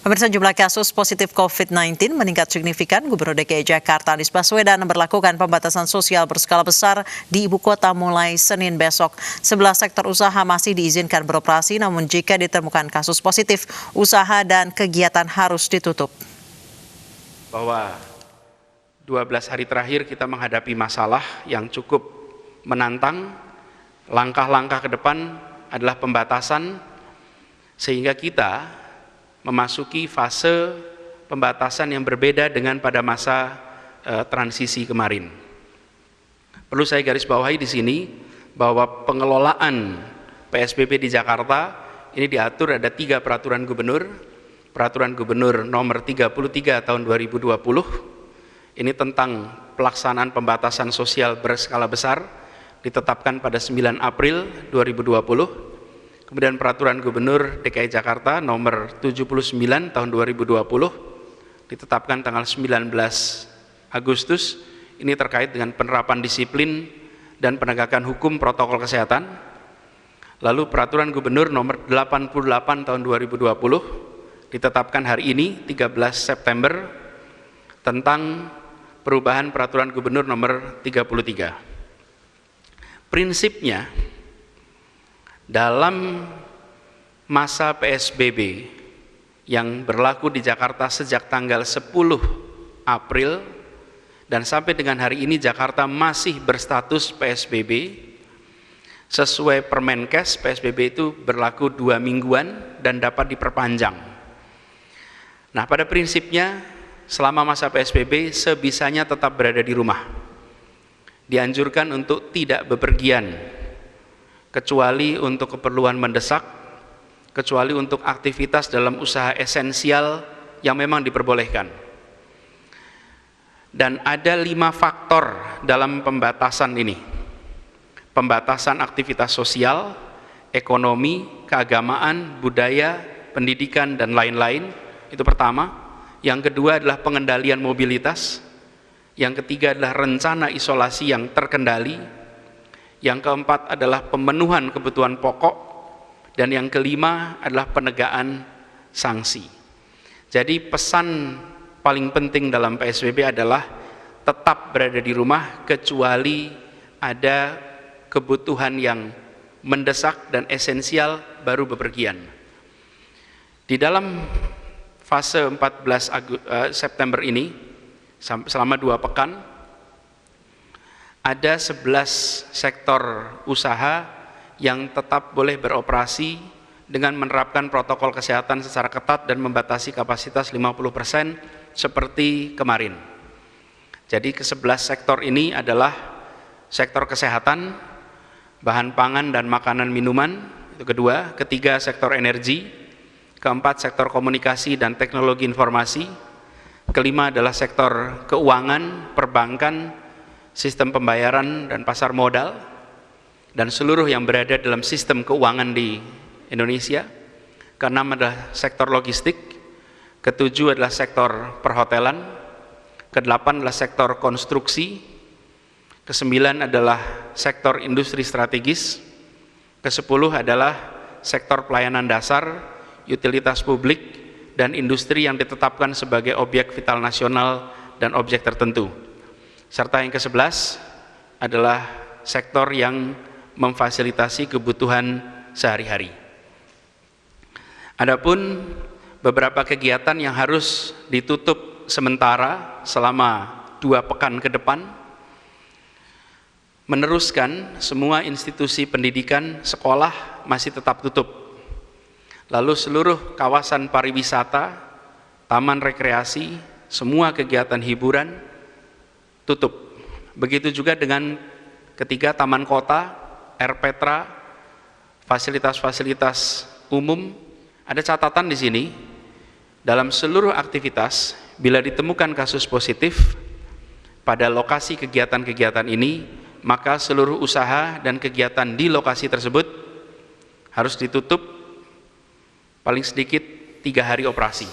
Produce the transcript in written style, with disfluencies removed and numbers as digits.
Pemirsa, jumlah kasus positif COVID-19 meningkat signifikan. Gubernur DKI Jakarta Anies Baswedan berlakukan pembatasan sosial berskala besar di ibu kota mulai Senin besok. 11 sektor usaha masih diizinkan beroperasi, namun jika ditemukan kasus positif, usaha dan kegiatan harus ditutup. Bahwa 12 hari terakhir kita menghadapi masalah yang cukup menantang. Langkah-langkah ke depan adalah pembatasan, sehingga kita memasuki fase pembatasan yang berbeda dengan pada masa transisi kemarin. Perlu saya garis bawahi di sini bahwa pengelolaan PSBB di Jakarta ini diatur ada 3 peraturan gubernur. Peraturan Gubernur nomor 33 tahun 2020, ini tentang pelaksanaan pembatasan sosial berskala besar, ditetapkan pada 9 April 2020. Kemudian Peraturan Gubernur DKI Jakarta nomor 79 tahun 2020, ditetapkan tanggal 19 Agustus, ini terkait dengan penerapan disiplin dan penegakan hukum protokol kesehatan. Lalu Peraturan Gubernur nomor 88 tahun 2020, ditetapkan hari ini 13 September, tentang perubahan Peraturan Gubernur nomor 33. Prinsipnya, dalam masa PSBB yang berlaku di Jakarta sejak tanggal 10 April dan sampai dengan hari ini Jakarta masih berstatus PSBB. Sesuai Permenkes, PSBB itu berlaku 2 mingguan dan dapat diperpanjang. Nah, pada prinsipnya selama masa PSBB sebisanya tetap berada di rumah. Dianjurkan untuk tidak bepergian, kecuali untuk keperluan mendesak, kecuali untuk aktivitas dalam usaha esensial yang memang diperbolehkan. Dan ada 5 faktor dalam pembatasan ini. Pembatasan aktivitas sosial, ekonomi, keagamaan, budaya, pendidikan, dan lain-lain. Itu pertama. Yang kedua adalah pengendalian mobilitas. Yang ketiga adalah rencana isolasi yang terkendali. Yang keempat adalah pemenuhan kebutuhan pokok, dan yang kelima adalah penegakan sanksi. Jadi pesan paling penting dalam PSBB adalah tetap berada di rumah kecuali ada kebutuhan yang mendesak dan esensial baru bepergian. Di dalam fase 14 September ini selama 2 pekan, ada 11 sektor usaha yang tetap boleh beroperasi dengan menerapkan protokol kesehatan secara ketat dan membatasi kapasitas 50% seperti kemarin. Jadi ke-11 sektor ini adalah sektor kesehatan, bahan pangan dan makanan minuman, itu kedua. Ketiga, sektor energi. Keempat, sektor komunikasi dan teknologi informasi. Kelima adalah sektor keuangan, perbankan, sistem pembayaran dan pasar modal, dan seluruh yang berada dalam sistem keuangan di Indonesia. Keenam adalah sektor logistik. Ketujuh adalah sektor perhotelan. Kedelapan adalah sektor konstruksi. Kesembilan adalah sektor industri strategis. Kesepuluh adalah sektor pelayanan dasar, utilitas publik, dan industri yang ditetapkan sebagai objek vital nasional dan objek tertentu. Serta yang ke-11 adalah sektor yang memfasilitasi kebutuhan sehari-hari. Adapun beberapa kegiatan yang harus ditutup sementara selama 2 pekan ke depan, meneruskan semua institusi pendidikan, sekolah masih tetap tutup. Lalu seluruh kawasan pariwisata, taman rekreasi, semua kegiatan hiburan tutup. Begitu juga dengan ketiga taman kota, RPtra, fasilitas-fasilitas umum. Ada catatan di sini, dalam seluruh aktivitas bila ditemukan kasus positif pada lokasi kegiatan-kegiatan ini, maka seluruh usaha dan kegiatan di lokasi tersebut harus ditutup paling sedikit 3 hari operasi.